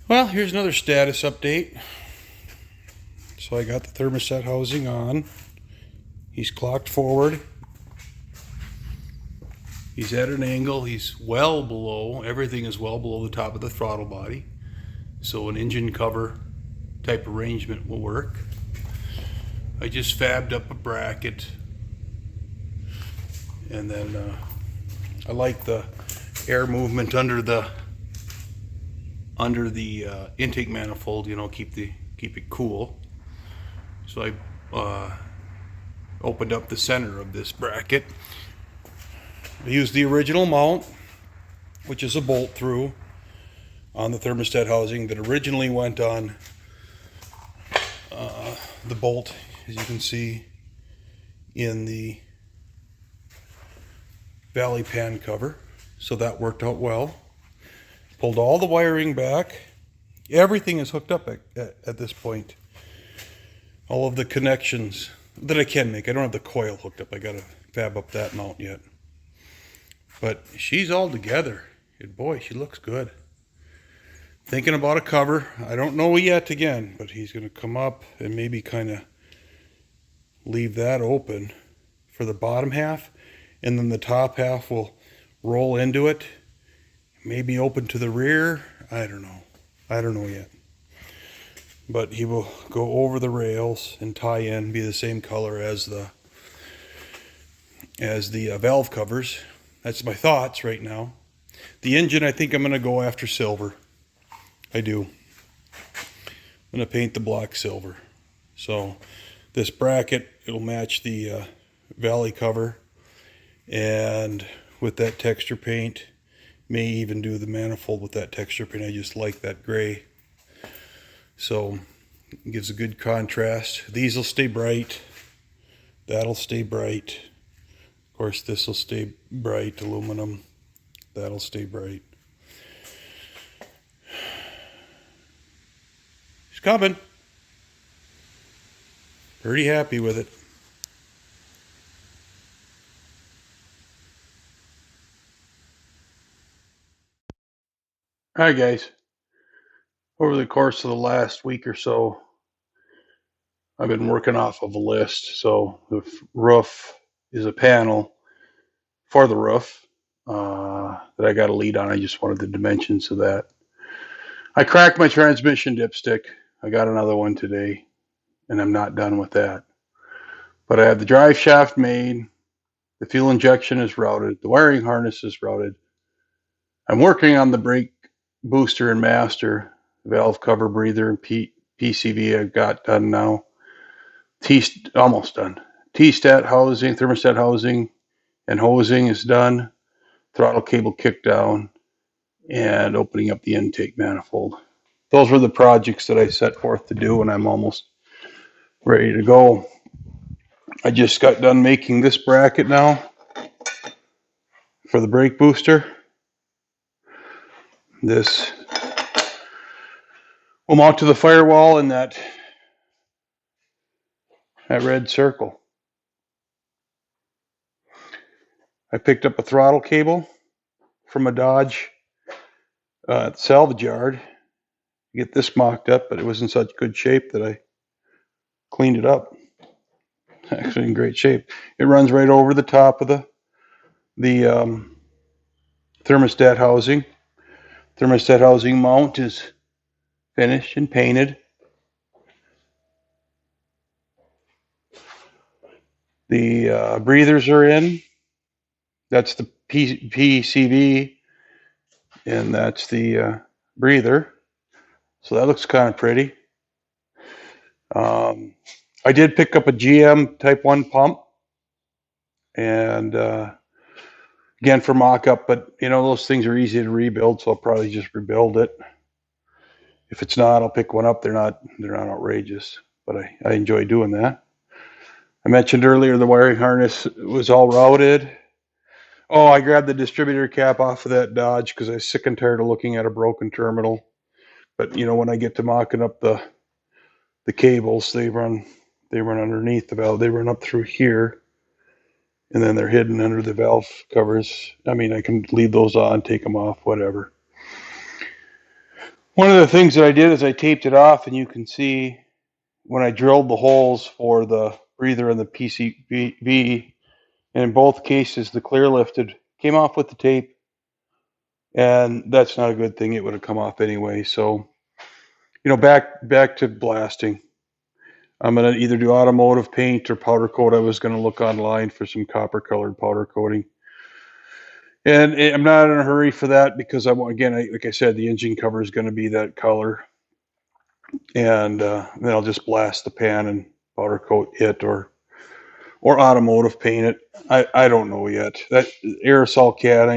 Well, here's another status update. So I got the thermostat housing on. He's clocked forward. He's at an angle. He's well below, everything is well below the top of the throttle body. So an engine cover type arrangement will work. I just fabbed up a bracket, and then I like the air movement under the intake manifold. Keep it cool. So I opened up the center of this bracket. I used the original mount, which is a bolt through on the thermostat housing that originally went on the bolt, as you can see in the valley pan cover. So that worked out well. Pulled all the wiring back. Everything is hooked up at this point. All of the connections that I can make. I don't have the coil hooked up. I gotta fab up that mount yet. But she's all together. And boy, she looks good. Thinking about a cover. I don't know yet again, but he's gonna come up and maybe kind of leave that open for the bottom half, and then the top half will roll into it, maybe open to the rear. I don't know yet, but he will go over the rails and tie in, be the same color as the valve covers. That's my thoughts right now. The engine, I think I'm going to go after silver. I do. I'm going to paint the block silver. So this bracket, it'll match the valley cover, and with that texture paint, may even do the manifold with that texture paint. I just like that gray. So it gives a good contrast. These will stay bright. That'll stay bright. Of course, this will stay bright, aluminum. That'll stay bright. She's coming. Pretty happy with it. All right, guys. Over the course of the last week or so, I've been working off of a list. So the roof is a panel for the roof that I got a lead on. I just wanted the dimensions of that. I cracked my transmission dipstick. I got another one today, and I'm not done with that. But I have the drive shaft made. The fuel injection is routed. The wiring harness is routed. I'm working on the brake booster and master, valve cover, breather, and PCV. I've got done now. Almost done. T-stat housing, thermostat housing, and hosing is done. Throttle cable kicked down, and opening up the intake manifold. Those were the projects that I set forth to do, and I'm almost ready to go. I just got done making this bracket now for the brake booster. This will mount to the firewall in that red circle. I picked up a throttle cable from a Dodge salvage yard to get this mocked up, but it was in such good shape that I cleaned it up. Actually, in great shape. It runs right over the top of the thermostat housing. Thermostat housing mount is finished and painted. The breathers are in. That's the PCV, and that's the breather. So that looks kind of pretty. I did pick up a GM Type 1 pump, and again for mock-up, but those things are easy to rebuild, so I'll probably just rebuild it. If it's not, I'll pick one up. They're not outrageous, but I enjoy doing that. I mentioned earlier the wiring harness was all routed. Oh, I grabbed the distributor cap off of that Dodge because I was sick and tired of looking at a broken terminal. But when I get to mocking up the cables, they run underneath the valve. They run up through here, and then they're hidden under the valve covers. I mean, I can leave those on, take them off, whatever. One of the things that I did is I taped it off, and you can see when I drilled the holes for the breather and the PCV, and in both cases the clear lifted came off with the tape, and that's not a good thing. It would have come off anyway. So, back to blasting. I'm going to either do automotive paint or powder coat. I was going to look online for some copper colored powder coating. And I'm not in a hurry for that because I want, again, like I said, the engine cover is going to be that color. And then I'll just blast the pan and powder coat it or automotive paint it. I don't know yet. That aerosol cat,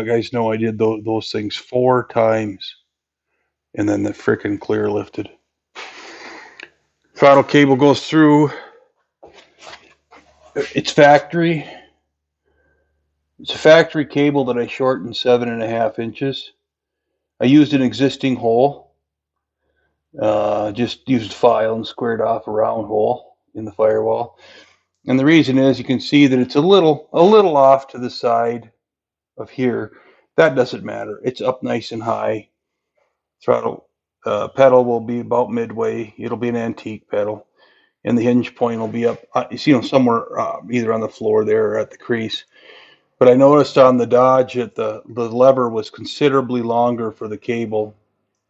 guys know I did those things 4 times. And then the frickin' clear lifted. Throttle cable goes through. It's factory. It's a factory cable that I shortened 7.5 inches. I used an existing hole. Just used a file and squared off a round hole in the firewall. And the reason is you can see that it's a little off to the side of here. That doesn't matter. It's up nice and high. Throttle pedal will be about midway. It'll be an antique pedal. And the hinge point will be up, somewhere either on the floor there or at the crease. But I noticed on the Dodge that the lever was considerably longer for the cable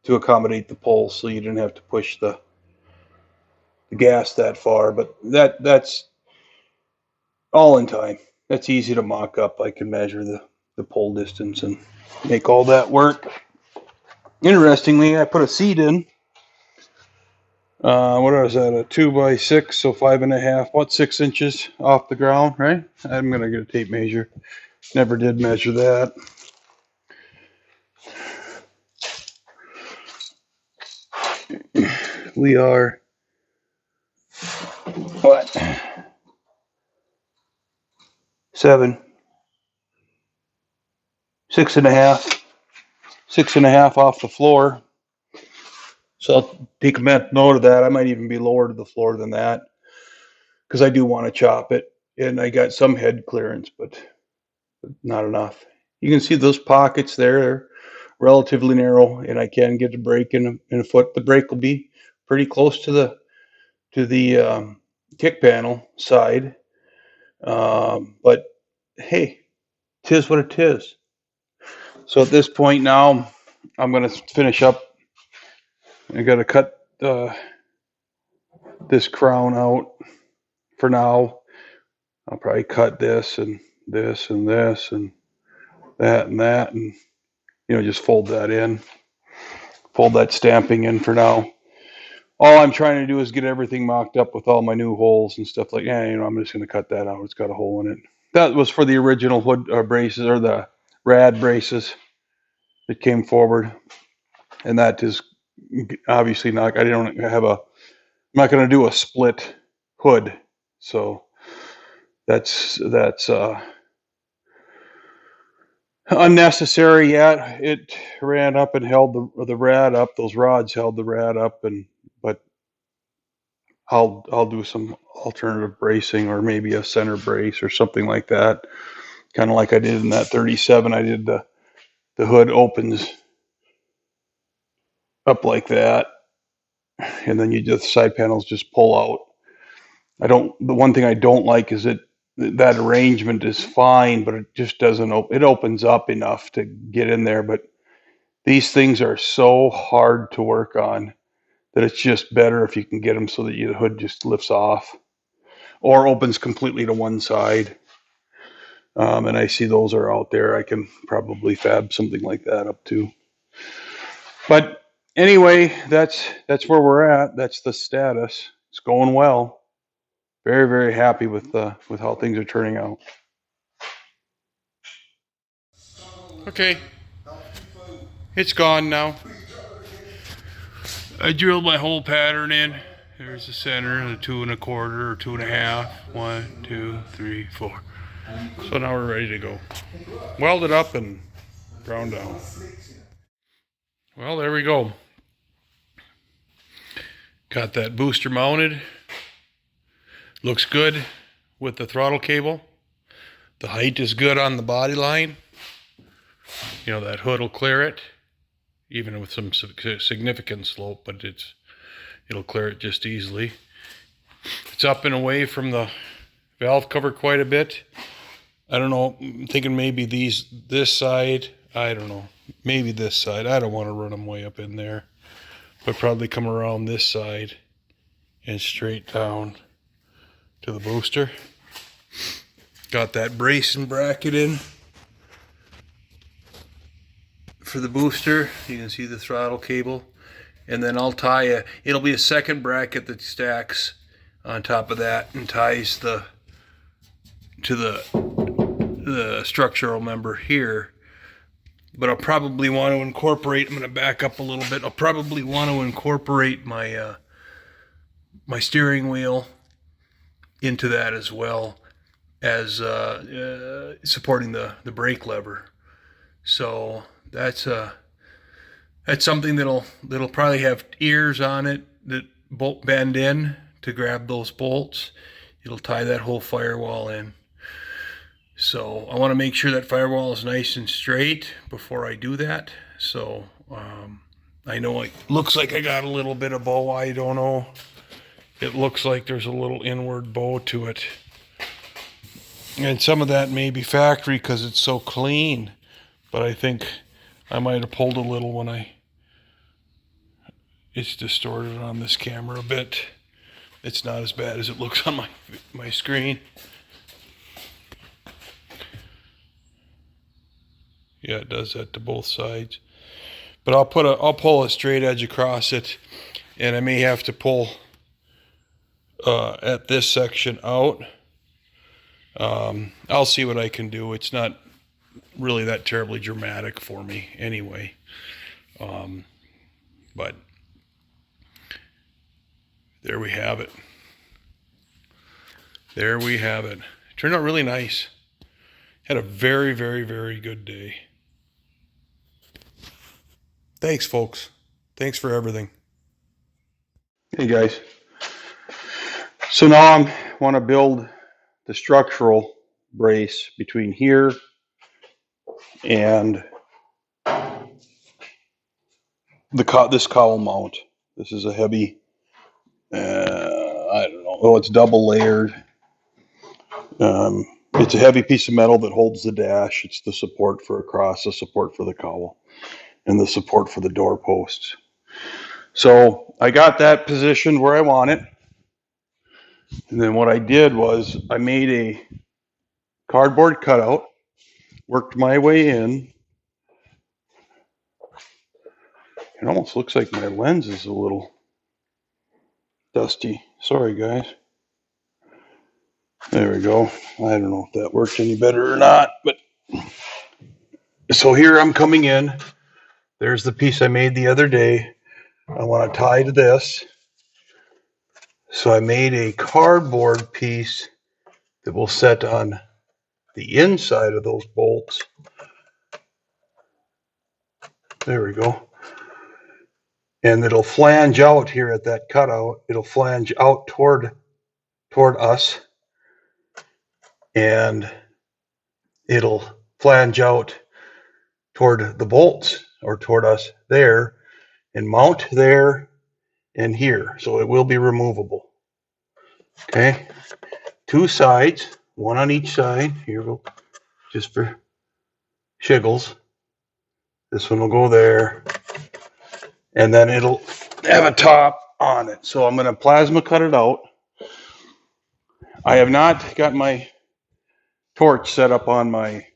to accommodate the pulse, so you didn't have to push the gas that far. But that's all in time. That's easy to mock up. I can measure the pull distance and make all that work. Interestingly, I put a seat in. What was that? A 2x6, so 5.5, about 6 inches off the ground, right? I'm gonna get a tape measure. Never did measure that. We are what? 7, 6.5, 6.5 off the floor. So I'll take a mental note of that. I might even be lower to the floor than that because I do want to chop it. And I got some head clearance, but not enough. You can see those pockets there. They're relatively narrow, and I can get the brake in a foot. The brake will be pretty close to the kick panel side. But hey, tis what it is. So at this point now, I'm going to finish up. I got to cut this crown out for now. I'll probably cut this and this and this and that and that, and just fold that in, fold that stamping in for now. All I'm trying to do is get everything mocked up with all my new holes and stuff like that. I'm just going to cut that out. It's got a hole in it. That was for the original hood braces, or the rad braces that came forward. And that is obviously not, I'm not going to do a split hood. So that's unnecessary. Yet it ran up and held the rad up. Those rods held the rad up, but I'll do some alternative bracing, or maybe a center brace or something like that. Kind of like I did in that 37. I did the hood opens up like that, and then the side panels just pull out. The one thing I don't like is that arrangement is fine, but it just doesn't it opens up enough to get in there. But these things are so hard to work on that it's just better if you can get them so that the hood just lifts off or opens completely to one side. And I see those are out there. I can probably fab something like that up too. But anyway, that's where we're at. That's the status. It's going well. Very, very happy with how things are turning out. Okay, it's gone now. I drilled my whole pattern in. There's the center, the 2 1/4 or 2 1/2. 1, 2, 3, 4. So now we're ready to go. Welded up and ground down. Well, there we go. Got that booster mounted. Looks good with the throttle cable. The height is good on the body line. That hood will clear it. even with some significant slope, but it'll clear it just easily. It's up and away from the valve cover quite a bit. I don't know, I'm thinking maybe this side, I don't know, maybe this side. I don't want to run them way up in there, but probably come around this side and straight down to the booster. Got that brace and bracket in for the booster. You can see the throttle cable, and then I'll tie it'll be a second bracket that stacks on top of that and ties to the structural member here. But I'll probably want to incorporate, I'm going to back up a little bit, I'll probably want to incorporate my my steering wheel into that as well as supporting the brake lever. So that's something that'll probably have ears on it that bolt bend in to grab those bolts. It'll tie that whole firewall in. So I want to make sure that firewall is nice and straight before I do that. So I know it looks like I got a little bit of bow. I don't know. It looks like there's a little inward bow to it. And some of that may be factory because it's so clean. But I think I might have pulled a little when it's distorted on this camera a bit. It's not as bad as it looks on my screen. Yeah, it does that to both sides. But I'll pull a straight edge across it, and I may have to pull at this section out. I'll see what I can do. It's not really that terribly dramatic for me anyway. But there we have it. There we have it. Turned out really nice. Had a very, very, very good day. Thanks, folks. Thanks for everything. Hey, guys. So now I want to build the structural brace between here and this cowl mount. This is a heavy, I don't know. Oh, it's double layered. It's a heavy piece of metal that holds the dash. It's the support for across, the support for the cowl, and the support for the door posts. So I got that positioned where I want it. And then what I did was I made a cardboard cutout, worked my way in. It almost looks like my lens is a little dusty. Sorry, guys. There we go. I don't know if that worked any better or not, but so here I'm coming in. There's the piece I made the other day. I want to tie to this. So I made a cardboard piece that will set on the inside of those bolts. There we go. And it'll flange out here at that cutout. It'll flange out toward us. And it'll flange out toward the bolts or toward us there and mount there and here. So it will be removable. Okay. Two sides, one on each side. Here we'll just for shiggles. This one will go there. And then it'll have a top on it. So I'm going to plasma cut it out. I have not got my torch set up on my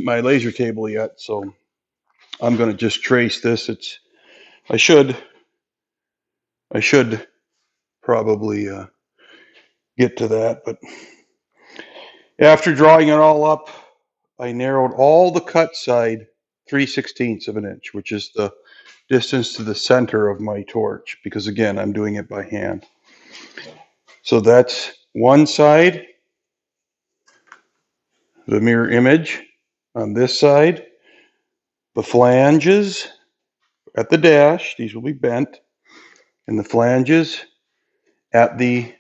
my laser table yet, so I'm going to just trace this. I should probably get to that, but after drawing it all up, I narrowed all the cut side 3/16 of an inch, which is the distance to the center of my torch, because again, I'm doing it by hand. So that's one side, the mirror image. On this side, the flanges at the dash, these will be bent, and the flanges at the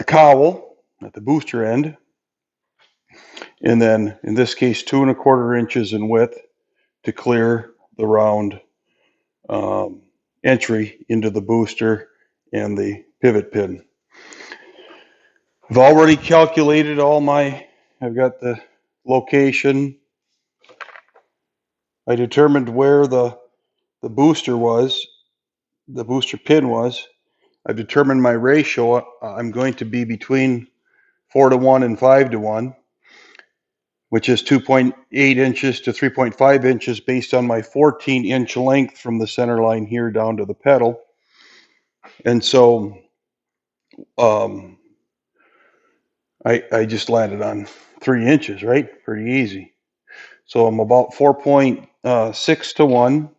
cowl, at the booster end. and then in this case 2¼ inches in width to clear the round entry into the booster and the pivot pin. I've already calculated I've got the location. I determined where the booster pin was. I've determined my ratio. I'm going to be between 4:1 and 5:1, which is 2.8 inches to 3.5 inches based on my 14-inch length from the center line here down to the pedal. And so I just landed on 3 inches, right? Pretty easy. So I'm about 4.6 to 1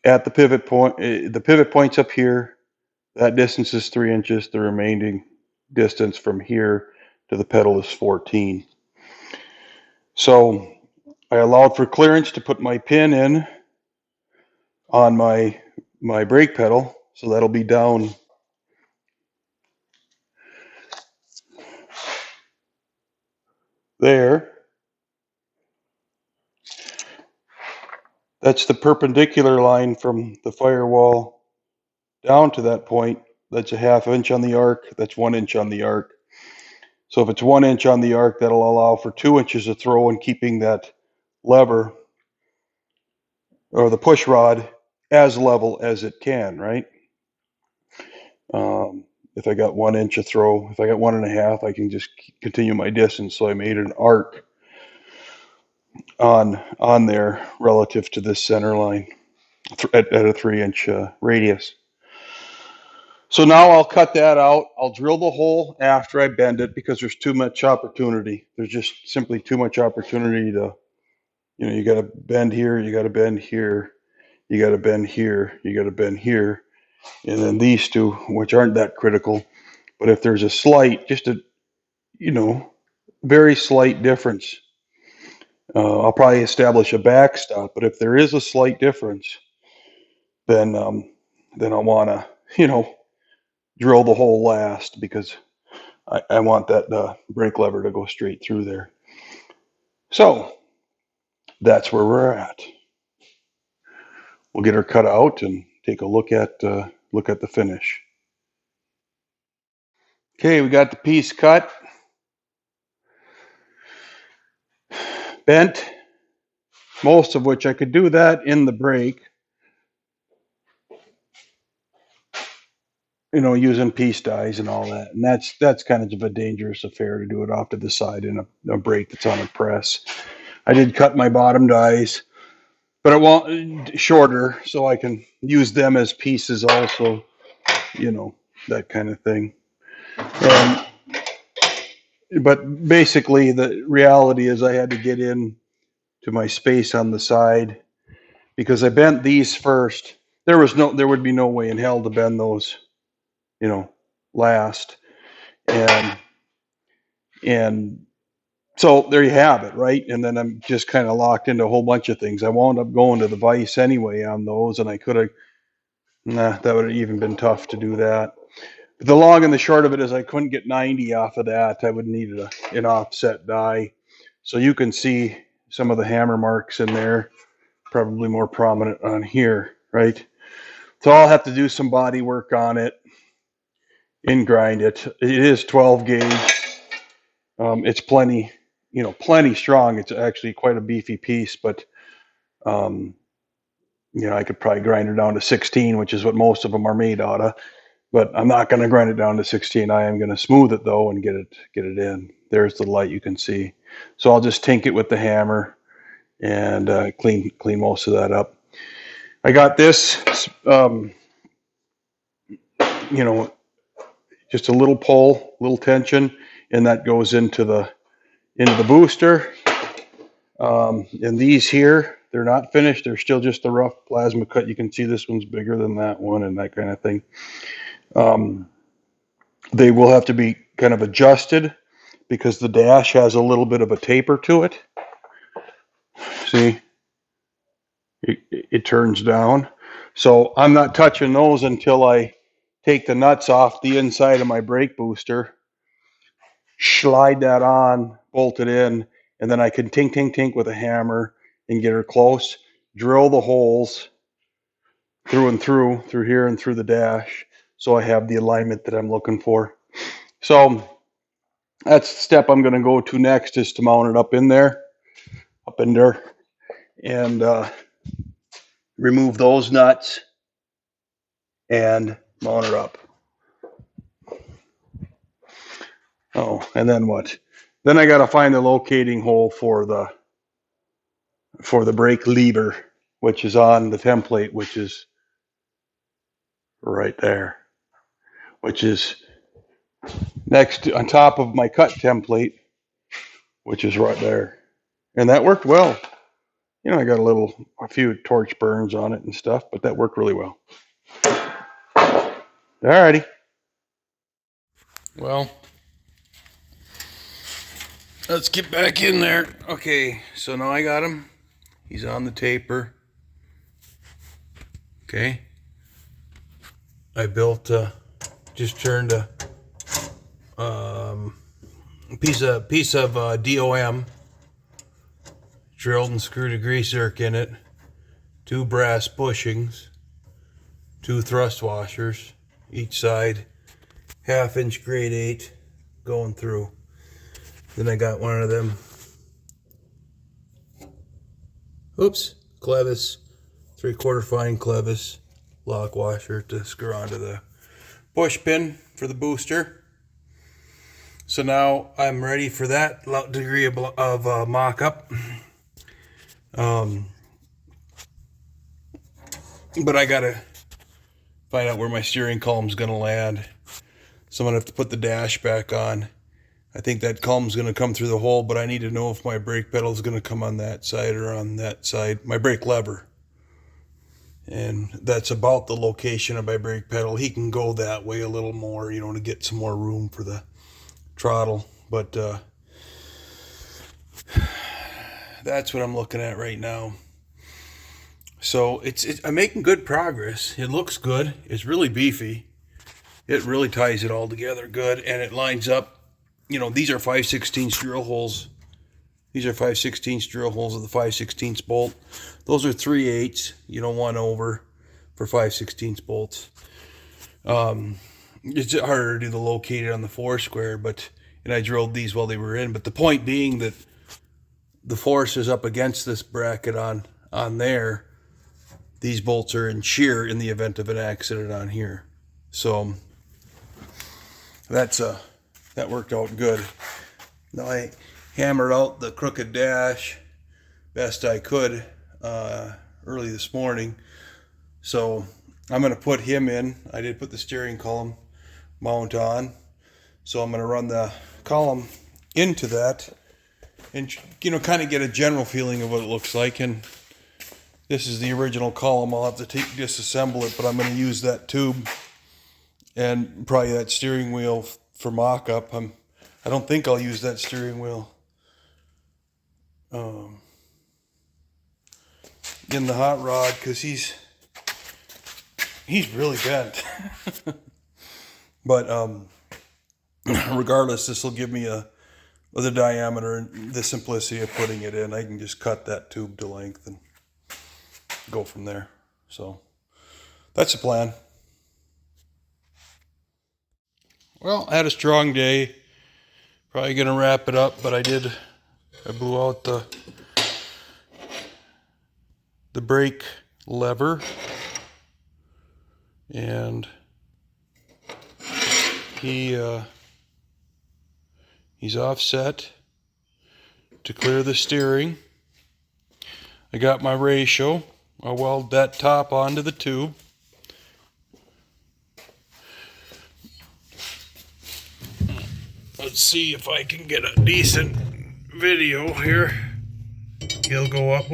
at the pivot point. The pivot point's up here. That distance is 3 inches. The remaining distance from here to the pedal is 14. So I allowed for clearance to put my pin in on my brake pedal. So that'll be down there. That's the perpendicular line from the firewall down to that point. That's a 1/2 inch on the arc. That's 1 inch on the arc. So if it's 1 inch on the arc, that'll allow for 2 inches of throw and keeping that lever or the push rod as level as it can, right? If I got 1 inch of throw, if I got 1.5, I can just continue my distance. So I made an arc on there relative to this center line at a 3-inch radius. So now I'll cut that out. I'll drill the hole after I bend it because there's too much opportunity. There's just simply too much opportunity to, you got to bend here, you got to bend here, you got to bend here, you got to bend here. And then these two, which aren't that critical, but if there's a slight, just a, very slight difference, I'll probably establish a backstop. But if there is a slight difference, then I'll want to, drill the hole last because I want that brake lever to go straight through there. So that's where we're at. We'll get her cut out and take a look at the finish. Okay, we got the piece cut, bent, most of which I could do that in the brake, using piece dies and all that. And that's kind of a dangerous affair to do it off to the side in a brake that's on a press. I did cut my bottom dies, but I want shorter so I can use them as pieces also, that kind of thing. But basically the reality is I had to get in to my space on the side because I bent these first. There would be no way in hell to bend those, last. And so there you have it, right? And then I'm just kind of locked into a whole bunch of things. I wound up going to the vise anyway on those, and I could have, that would have even been tough to do that. But the long and the short of it is I couldn't get 90 off of that. I would need an offset die. So you can see some of the hammer marks in there, probably more prominent on here, right? So I'll have to do some body work on it and grind it. It is 12 gauge. It's plenty strong. It's actually quite a beefy piece, but I could probably grind it down to 16, which is what most of them are made out of. But I'm not going to grind it down to 16. I am going to smooth it though and get it in. There's the light you can see. So I'll just tink it with the hammer and clean most of that up. I got this, just a little pull, little tension, and that goes into the booster. And these here, they're not finished. They're still just a rough plasma cut. You can see this one's bigger than that one and that kind of thing. They will have to be kind of adjusted because the dash has a little bit of a taper to it. See, it turns down. So I'm not touching those until I take the nuts off the inside of my brake booster slide that on, bolt it in, and then I can tink, tink, tink with a hammer and get her close, drill the holes through and through here and through the dash, so I have the alignment that I'm looking for. So that's the step I'm going to go to next, is to mount it up in there, and remove those nuts and mount her up. Oh, and then what? Then I got to find the locating hole for the brake lever, which is on the template, which is right there, which is next on top of my cut template, which is right there. And that worked well. You know, I got a few torch burns on it and stuff, but that worked really well. Alrighty. Well, let's get back in there. Okay, so now I got him. He's on the taper. Okay. I built, just turned a piece of DOM, drilled and screwed a grease zerk in it, 2 brass bushings, 2 thrust washers, each side, 1/2 inch grade 8 going through. Then I got one of them, clevis, 3/4 fine clevis lock washer to screw onto the push pin for the booster. So now I'm ready for that degree of mock-up. But I gotta find out where my steering column's gonna land. So I'm gonna have to put the dash back on. I think that column's gonna come through the hole, but I need to know if my brake pedal is gonna come on that side or on that side. My brake lever. And that's about the location of my brake pedal. He can go that way a little more, you know, to get some more room for the throttle. But that's what I'm looking at right now. So I'm making good progress. It looks good. It's really beefy. It really ties it all together good, and it lines up. You know, these are 5/16 drill holes. These are 5/16 drill holes of the 5/16 bolt. Those are 3/8, you know, 1 over for 5/16 bolts. It's harder to do the located on the 4 square, and I drilled these while they were in. But the point being that the force is up against this bracket on there. These bolts are in shear in the event of an accident on here. So that worked out good. Now I hammered out the crooked dash best I could early this morning. So I'm going to put him in. I did put the steering column mount on. So I'm going to run the column into that and, you know, kind of get a general feeling of what it looks like. And this is the original column. I'll have to disassemble it, but I'm going to use that tube and probably that steering wheel for mock-up. I don't think I'll use that steering wheel in the hot rod because he's really bent. But regardless, this will give me the diameter and the simplicity of putting it in. I can just cut that tube to length and go from there. So that's the plan. Well, I had a strong day. Probably gonna wrap it up, but I blew out the brake lever, and he's offset to clear the steering. I got my ratio. I'll weld that top onto the tube. Let's see if I can get a decent video here. He'll go up.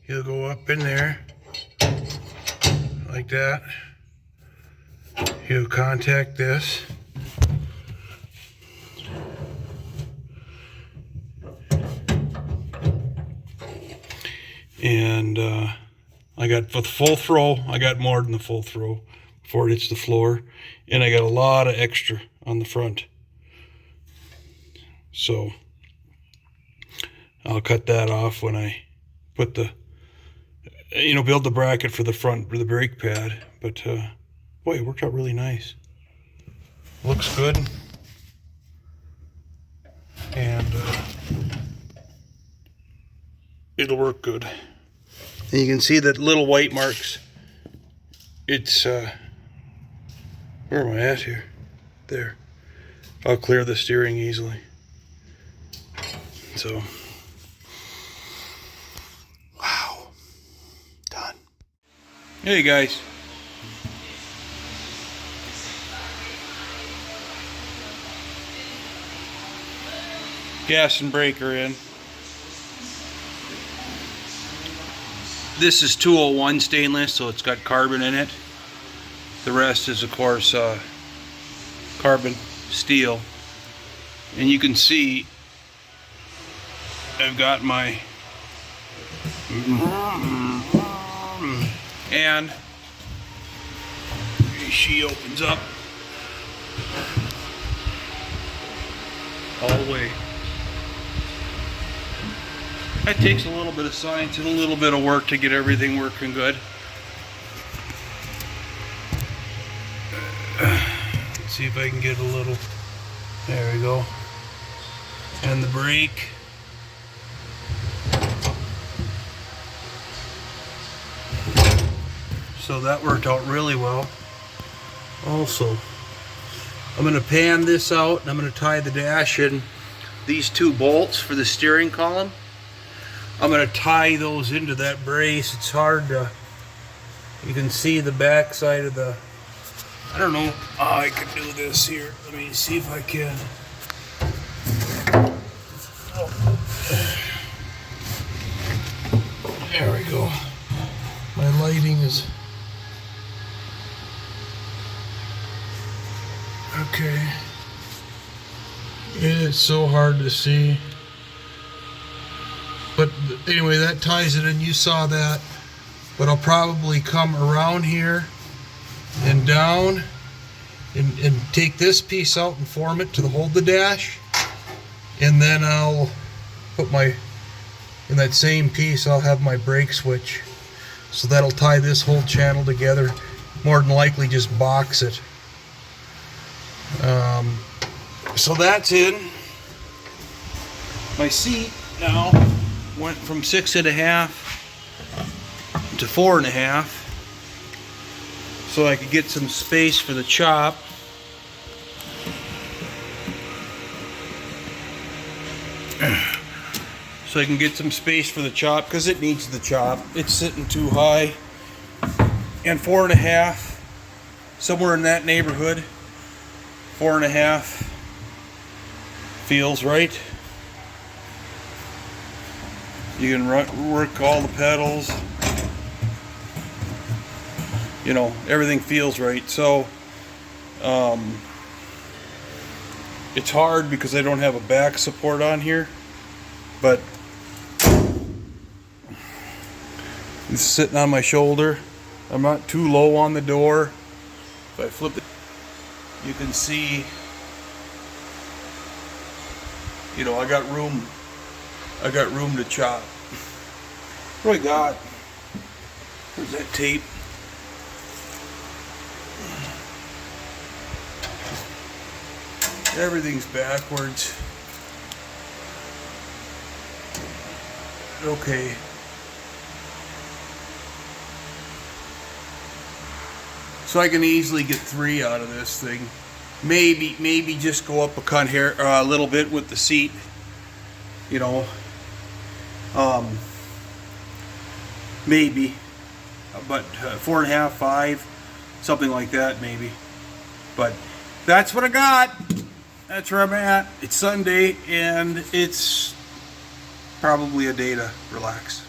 He'll go up in there like that. He'll contact this. And I got for the full throw, I got more than the full throw. before it hits the floor. And I got a lot of extra on the front. So I'll cut that off when I put the, build the bracket for the front for the brake pad. But boy, it worked out really nice. Looks good. And it'll work good. And you can see that little white marks. It's where am I at here? There. I'll clear the steering easily. So wow. Done. Hey guys. Gas and brake are in. This is 201 stainless, so it's got carbon in it. The rest is, of course, carbon steel. And you can see I've got my and she opens up all the way. That takes a little bit of science and a little bit of work to get everything working good. Let's see if I can get a little. There we go. And the brake. So that worked out really well. Also, I'm going to pan this out and I'm going to tie the dash in these two bolts for the steering column. I'm going to tie those into that brace. It's hard to, you can see the back side of the, I don't know how I can do this here. Let me see if I can. There we go. My lighting is okay. It is so hard to see. But anyway, that ties it in. You saw that. But I'll probably come around here and down and take this piece out and form it to hold the dash. And then I'll put my, in that same piece, I'll have my brake switch. So that'll tie this whole channel together. More than likely just box it. So that's in. My seat now went from 6.5 to 4.5, so I could get some space for the chop. So I can get some space for the chop, because it needs the chop. It's sitting too high. And 4.5, somewhere in that neighborhood. 4.5 feels right. You can work all the pedals. You know, everything feels right. So it's hard because I don't have a back support on here, but it's sitting on my shoulder. I'm not too low on the door. If I flip it, you can see, you know, I got room to chop. What do I got? Where's that tape? Everything's backwards. Okay. So I can easily get 3 out of this thing. Maybe just go up a cut here a little bit with the seat. You know. Maybe, but 4.5, 5, something like that maybe. But that's what I got. That's where I'm at. It's Sunday and it's probably a day to relax.